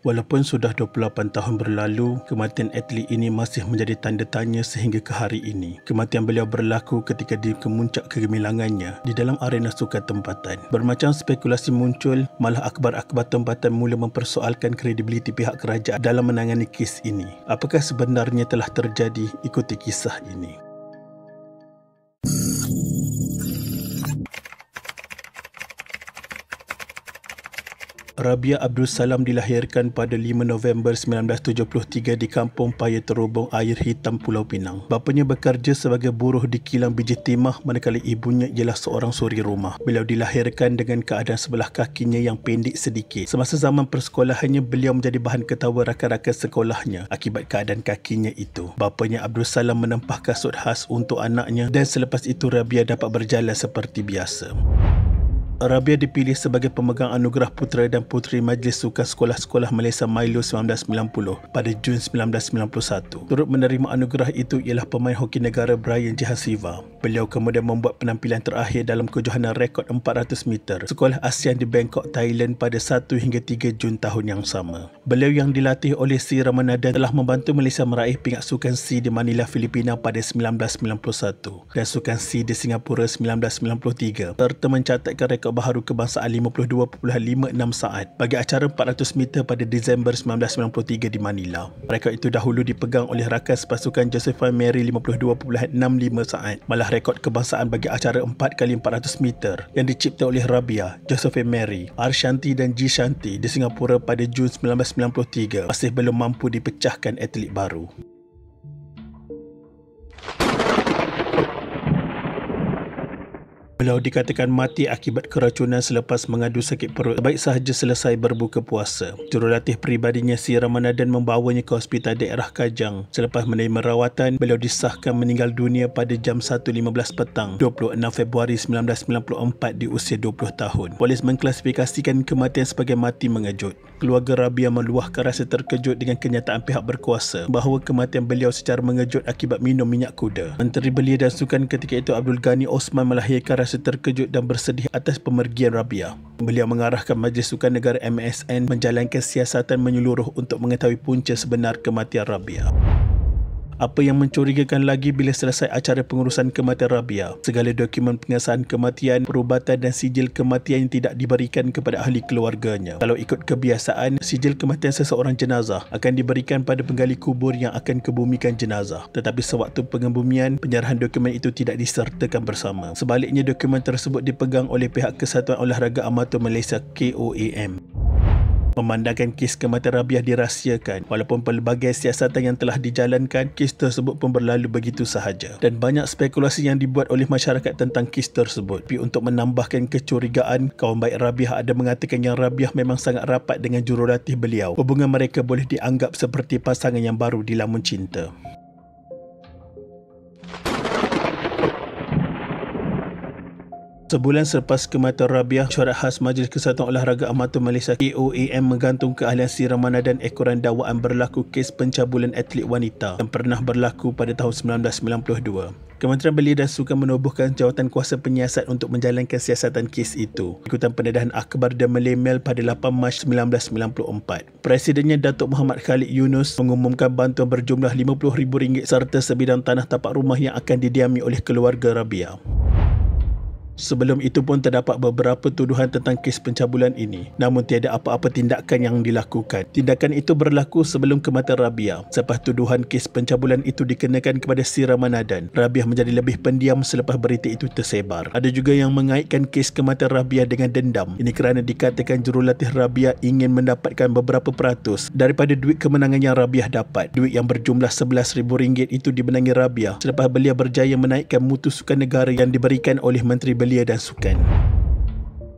Walaupun sudah 28 tahun berlalu, kematian atlet ini masih menjadi tanda tanya sehingga ke hari ini. Kematian beliau berlaku ketika di kemuncak kegemilangannya di dalam arena sukan tempatan. Bermacam spekulasi muncul, malah akhbar-akhbar tempatan mula mempersoalkan kredibiliti pihak kerajaan dalam menangani kes ini. Apakah sebenarnya telah terjadi? Ikuti kisah ini. Rabia Abdul Salam dilahirkan pada 5 November 1973 di Kampung Paya Terubong, Air Hitam, Pulau Pinang. Bapanya bekerja sebagai buruh di kilang biji timah manakala ibunya ialah seorang suri rumah. Beliau dilahirkan dengan keadaan sebelah kakinya yang pendek sedikit. Semasa zaman persekolahannya, beliau menjadi bahan ketawa rakan-rakan sekolahnya akibat keadaan kakinya itu. Bapanya Abdul Salam menempah kasut khas untuk anaknya dan selepas itu Rabia dapat berjalan seperti biasa. Rabia dipilih sebagai pemegang anugerah Putera dan Puteri Majlis Sukan Sekolah-Sekolah Malaysia Milo 1990 pada Jun 1991. Turut menerima anugerah itu ialah pemain hoki negara Brian J. Hasiva. Beliau kemudian membuat penampilan terakhir dalam kejohanan rekod 400 meter Sekolah ASEAN di Bangkok, Thailand pada 1 hingga 3 Jun tahun yang sama. Beliau yang dilatih oleh Sri Ramanathan telah membantu Malaysia meraih pingat Sukan SEA di Manila, Filipina pada 1991 dan Sukan SEA di Singapura 1993 serta mencatatkan rekod baharu kebangsaan 52.56 saat bagi acara 400 meter pada Disember 1993 di Manila. Rekod itu dahulu dipegang oleh rakan sepasukan Josephine Mary 52.65 saat. Malah rekod kebangsaan bagi acara 4x400 meter yang dicipta oleh Rabia, Josephine Mary, R. Shanti dan G. Shanti di Singapura pada Jun 1993 masih belum mampu dipecahkan atlet baru. Beliau dikatakan mati akibat keracunan selepas mengadu sakit perut sebaik sahaja selesai berbuka puasa. Jurulatih peribadinya Sri Ramanathan membawanya ke Hospital Daerah Kajang. Selepas menerima rawatan, beliau disahkan meninggal dunia pada jam 1.15 petang 26 Februari 1994 di usia 20 tahun. Polis mengklasifikasikan kematian sebagai mati mengejut. Keluarga Rabia meluahkan rasa terkejut dengan kenyataan pihak berkuasa bahawa kematian beliau secara mengejut akibat minum minyak kuda. Menteri Belia dan Sukan ketika itu Abdul Ghani Osman melahirkan rasa terkejut dan bersedih atas pemergian Rabia. Beliau mengarahkan Majlis Sukan Negara MSN menjalankan siasatan menyeluruh untuk mengetahui punca sebenar kematian Rabia. Apa yang mencurigakan lagi bila selesai acara pengurusan kematian Rabia, segala dokumen pengesahan kematian, perubatan dan sijil kematian yang tidak diberikan kepada ahli keluarganya. Kalau ikut kebiasaan, sijil kematian seseorang jenazah akan diberikan pada penggali kubur yang akan kebumikan jenazah. Tetapi sewaktu pengebumian, penyerahan dokumen itu tidak disertakan bersama. Sebaliknya, dokumen tersebut dipegang oleh pihak Kesatuan Olahraga Amatur Malaysia KOAM. Memandangkan kes kematian Rabia dirahsiakan, walaupun pelbagai siasatan yang telah dijalankan, kes tersebut pun berlalu begitu sahaja. Dan banyak spekulasi yang dibuat oleh masyarakat tentang kes tersebut. Tapi untuk menambahkan kecurigaan, kawan baik Rabia ada mengatakan yang Rabia memang sangat rapat dengan jurulatih beliau. Hubungan mereka boleh dianggap seperti pasangan yang baru dilamun cinta. Sebulan selepas kematian Rabia, Mesyuarat Khas Majlis Kesatuan Olahraga Amatur Malaysia KOAM menggantung keahlian Sri Ramanathan ekoran dakwaan berlaku kes pencabulan atlet wanita yang pernah berlaku pada tahun 1992. Kementerian Belia dan Sukan menubuhkan jawatan kuasa penyiasat untuk menjalankan siasatan kes itu. Ikutan pendedahan akhbar dan melemel pada 8 Mac 1994. Presidennya Datuk Muhammad Khalid Yunus mengumumkan bantuan berjumlah RM50,000 serta sebidang tanah tapak rumah yang akan didiami oleh keluarga Rabia. Sebelum itu pun terdapat beberapa tuduhan tentang kes pencabulan ini, namun tiada apa-apa tindakan yang dilakukan. Tindakan itu berlaku sebelum kematian Rabia. Selepas tuduhan kes pencabulan itu dikenakan kepada Sri Ramanathan, Rabia menjadi lebih pendiam selepas berita itu tersebar. Ada juga yang mengaitkan kes kematian Rabia dengan dendam. Ini kerana dikatakan jurulatih Rabia ingin mendapatkan beberapa peratus daripada duit kemenangan yang Rabia dapat. Duit yang berjumlah RM11,000 itu dimenangi Rabia selepas beliau berjaya menaikkan mutu sukan negara yang diberikan oleh Menteri Belia dan Sukan.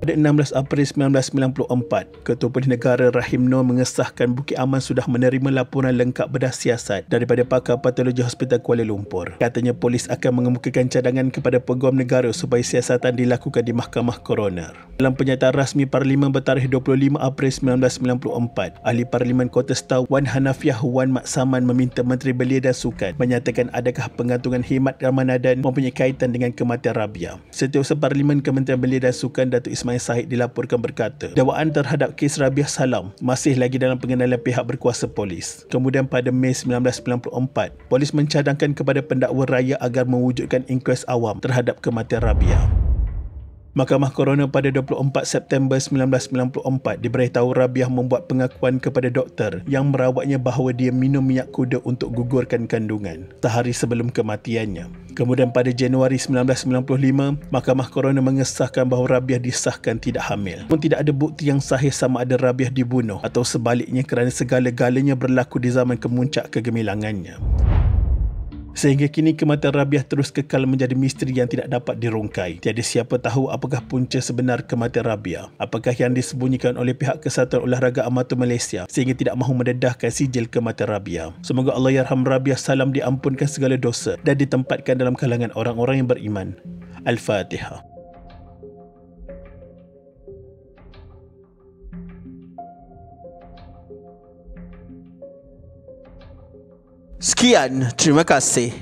Pada 16 April 1994, Ketua Polis Negara Rahim Noor mengesahkan Bukit Aman sudah menerima laporan lengkap bedah siasat daripada pakar patologi Hospital Kuala Lumpur. Katanya polis akan mengemukakan cadangan kepada peguam negara supaya siasatan dilakukan di Mahkamah Koroner. Dalam pernyataan rasmi Parlimen bertarikh 25 April 1994, Ahli Parlimen Kota Star Wan Hanafiah Wan Mat Saman meminta Menteri Belia dan Sukan menyatakan adakah pengantungan khidmat Ramanathan mempunyai kaitan dengan kematian Rabia. Setiausaha Parlimen Kementerian Belia dan Sukan Datuk Ismail Ismail Sahid dilaporkan berkata, dakwaan terhadap kes Rabiah Salam masih lagi dalam pengenalan pihak berkuasa polis. Kemudian pada Mei 1994, polis mencadangkan kepada pendakwa raya agar mewujudkan inkuest awam terhadap kematian Rabiah. Mahkamah Coroner pada 24 September 1994 diberitahu Rabiah membuat pengakuan kepada doktor yang merawatnya bahawa dia minum minyak kuda untuk gugurkan kandungan sehari sebelum kematiannya. Kemudian pada Januari 1995, Mahkamah Coroner mengesahkan bahawa Rabiah disahkan tidak hamil. Namun tidak ada bukti yang sahih sama ada Rabiah dibunuh atau sebaliknya kerana segala-galanya berlaku di zaman kemuncak kegemilangannya. Sehingga kini kematian Rabiah terus kekal menjadi misteri yang tidak dapat dirungkai. Tiada siapa tahu apakah punca sebenar kematian Rabiah. Apakah yang disembunyikan oleh pihak Kesatuan Olahraga Amatur Malaysia sehingga tidak mahu mendedahkan sijil kematian Rabiah. Semoga Allahyarham Rabiah Salam diampunkan segala dosa dan ditempatkan dalam kalangan orang-orang yang beriman. Al-Fatihah. Sekian, terima kasih.